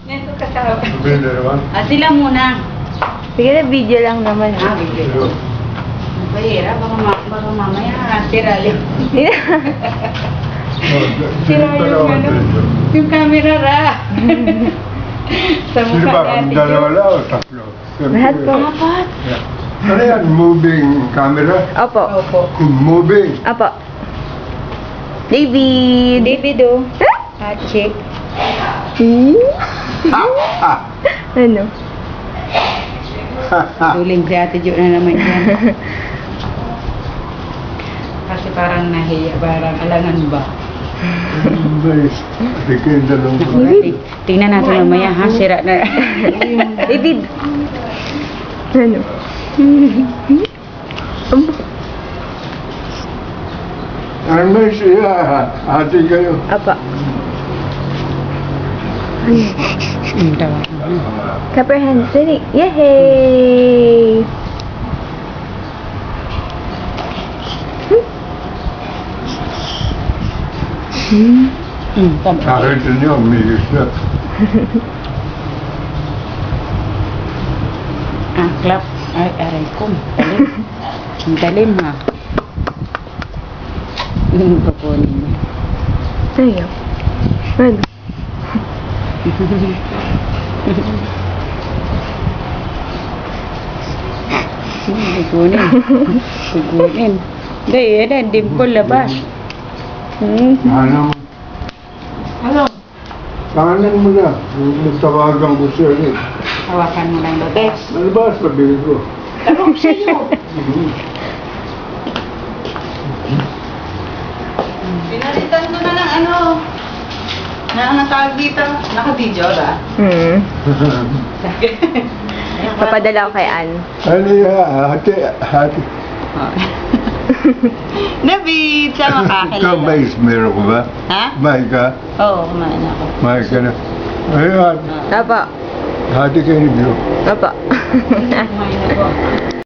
Neto kasama. Sabihin na naman. Sila muna. Sige na, video lang naman. Video. Mahirap, baka mamaya tira yun. Tira yung ano, yung camera ra. Sa Sino mukha ba? ni Ang Ate dalawa Jo. lang o tatlo? Lahat po. Apat. Ano yan? Moving camera? Opo. Opo. Moving. Opo. David. David oh. Check. Ano? Tuling si Ate Jo na naman yan. Kasi parang nahiya, parang alangan ba? Guys, tingin dalawang Naku, tingnan natin mamaya ha, sira na. David. Ano? Ano may siya? Ate kayo. Apa. Tawa. Comprehensive. Yay! Tama. Nakita niyo, umilis na. Clap. Ay, aray ko. Talim. Ang talim ha. Papunin mo. Ayaw. Ano? Kukunin. Kukunin. Hindi, yan. Dimple labas. Ano? Ano? Tanganan mo na. Nagtawagan ko siya ulit. Hawakan mo lang labas. Malabas, sabihin ko. Tanong sa'yo. Pinalitan ko na ng ano. Ang tawag dito. Naka-video ba? Papadala ko kay Ann. Ano yan? Ate. David, sama ka Ikaw ba is meron ko ba? Ha? May ka? Oo, kumain ako. May ka na. Ayun, Apa. ate kayo ni Bro. Apa. Kumain ako.